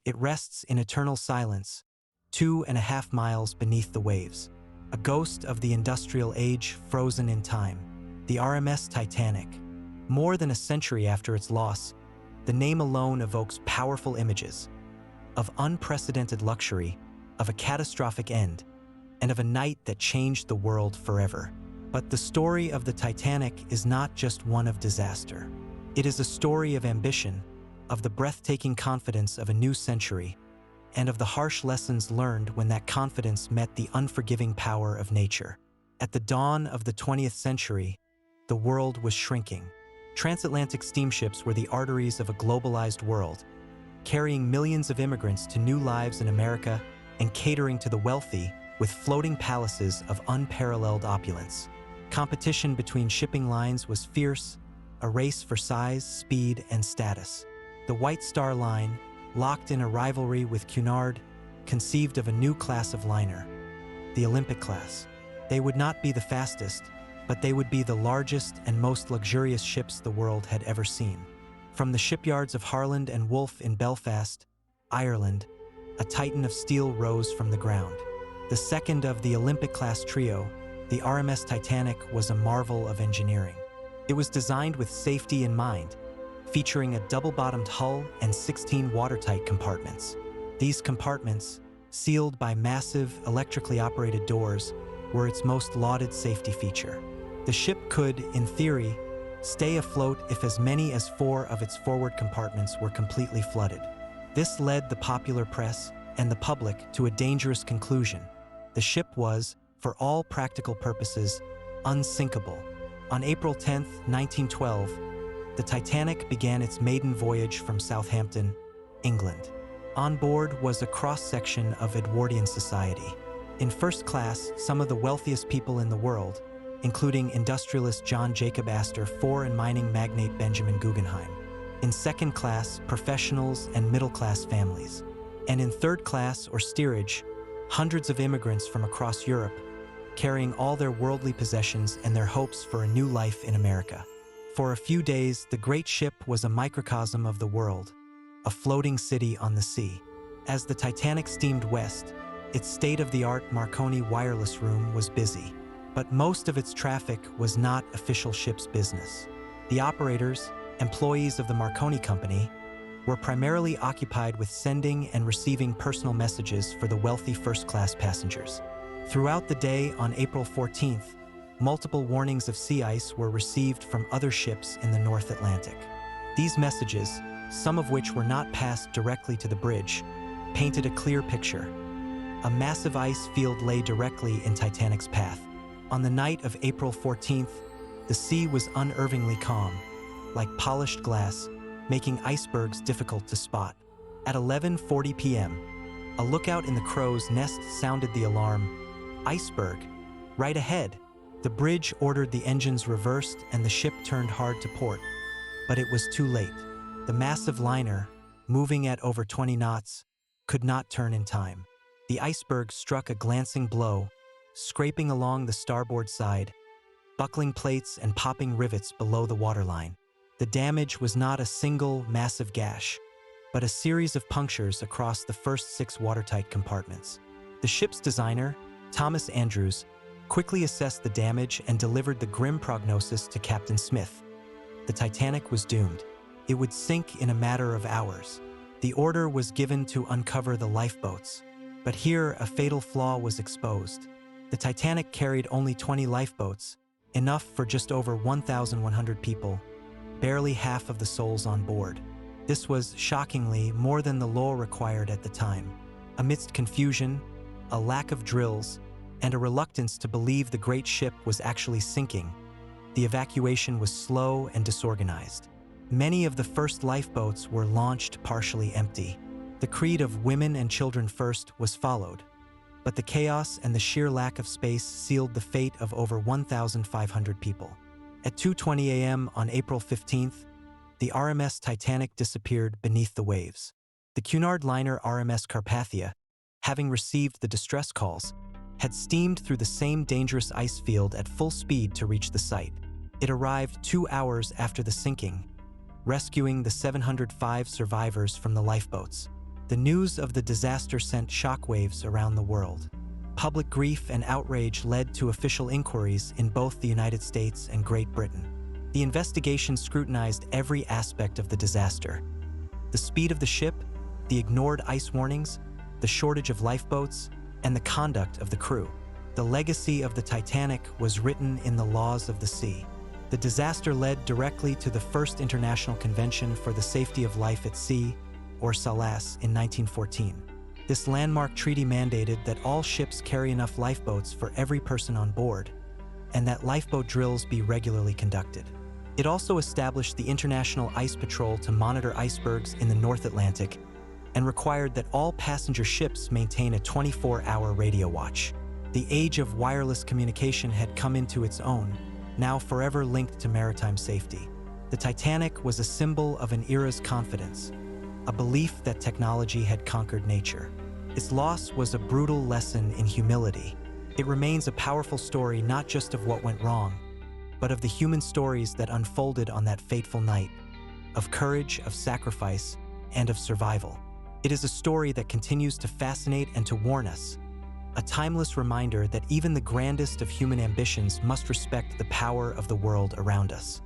It rests in eternal silence, 2.5 miles beneath the waves. A ghost of the industrial age frozen in time. The RMS Titanic. More than a century after its loss, the name alone evokes powerful images of unprecedented luxury, of a catastrophic end, and of a night that changed the world forever. But the story of the Titanic is not just one of disaster. It is a story of ambition, of the breathtaking confidence of a new century, and of the harsh lessons learned when that confidence met the unforgiving power of nature. At the dawn of the 20th century, the world was shrinking. Transatlantic steamships were the arteries of a globalized world, carrying millions of immigrants to new lives in America and catering to the wealthy with floating palaces of unparalleled opulence. Competition between shipping lines was fierce, a race for size, speed, and status. The White Star Line, locked in a rivalry with Cunard, conceived of a new class of liner, the Olympic class. They would not be the fastest, but they would be the largest and most luxurious ships the world had ever seen. From the shipyards of Harland and Wolff in Belfast, Ireland, a titan of steel rose from the ground. The second of the Olympic-class trio, the RMS Titanic, was a marvel of engineering. It was designed with safety in mind, featuring a double-bottomed hull and 16 watertight compartments. These compartments, sealed by massive, electrically operated doors, were its most lauded safety feature. The ship could, in theory, stay afloat if as many as 4 of its forward compartments were completely flooded. This led the popular press and the public to a dangerous conclusion. The ship was, for all practical purposes, unsinkable. On April 10, 1912, the Titanic began its maiden voyage from Southampton, England. On board was a cross-section of Edwardian society. In first class, some of the wealthiest people in the world, including industrialist John Jacob Astor IV and mining magnate Benjamin Guggenheim. In second class, professionals and middle-class families. And in third class, or steerage, hundreds of immigrants from across Europe, carrying all their worldly possessions and their hopes for a new life in America. For a few days, the great ship was a microcosm of the world, a floating city on the sea. As the Titanic steamed west, its state-of-the-art Marconi wireless room was busy. But most of its traffic was not official ship's business. The operators, employees of the Marconi Company, were primarily occupied with sending and receiving personal messages for the wealthy first-class passengers. Throughout the day on April 14th, multiple warnings of sea ice were received from other ships in the North Atlantic. These messages, some of which were not passed directly to the bridge, painted a clear picture. A massive ice field lay directly in Titanic's path. On the night of April 14th, the sea was unervingly calm, like polished glass, making icebergs difficult to spot. At 11:40 p.m., a lookout in the crow's nest sounded the alarm, "Iceberg, right ahead." The bridge ordered the engines reversed and the ship turned hard to port. But it was too late. The massive liner, moving at over 20 knots, could not turn in time. The iceberg struck a glancing blow, scraping along the starboard side, buckling plates and popping rivets below the waterline. The damage was not a single massive gash, but a series of punctures across the first 6 watertight compartments. The ship's designer, Thomas Andrews, quickly assessed the damage and delivered the grim prognosis to Captain Smith. The Titanic was doomed. It would sink in a matter of hours. The order was given to uncover the lifeboats. But here, a fatal flaw was exposed. The Titanic carried only 20 lifeboats, enough for just over 1,100 people, barely half of the souls on board. This was, shockingly, more than the law required at the time. Amidst confusion, a lack of drills, and a reluctance to believe the great ship was actually sinking, the evacuation was slow and disorganized. Many of the first lifeboats were launched partially empty. The creed of women and children first was followed, but the chaos and the sheer lack of space sealed the fate of over 1,500 people. At 2:20 a.m. on April 15th, the RMS Titanic disappeared beneath the waves. The Cunard liner RMS Carpathia, having received the distress calls, had steamed through the same dangerous ice field at full speed to reach the site. It arrived 2 hours after the sinking, rescuing the 705 survivors from the lifeboats. The news of the disaster sent shockwaves around the world. Public grief and outrage led to official inquiries in both the United States and Great Britain. The investigation scrutinized every aspect of the disaster. The speed of the ship, the ignored ice warnings, the shortage of lifeboats, and the conduct of the crew. The legacy of the Titanic was written in the laws of the sea. The disaster led directly to the First International Convention for the Safety of Life at Sea, or SOLAS, in 1914. This landmark treaty mandated that all ships carry enough lifeboats for every person on board, and that lifeboat drills be regularly conducted. It also established the International Ice Patrol to monitor icebergs in the North Atlantic and required that all passenger ships maintain a 24-hour radio watch. The age of wireless communication had come into its own, now forever linked to maritime safety. The Titanic was a symbol of an era's confidence, a belief that technology had conquered nature. Its loss was a brutal lesson in humility. It remains a powerful story not just of what went wrong, but of the human stories that unfolded on that fateful night, of courage, of sacrifice, and of survival. It is a story that continues to fascinate and to warn us, a timeless reminder that even the grandest of human ambitions must respect the power of the world around us.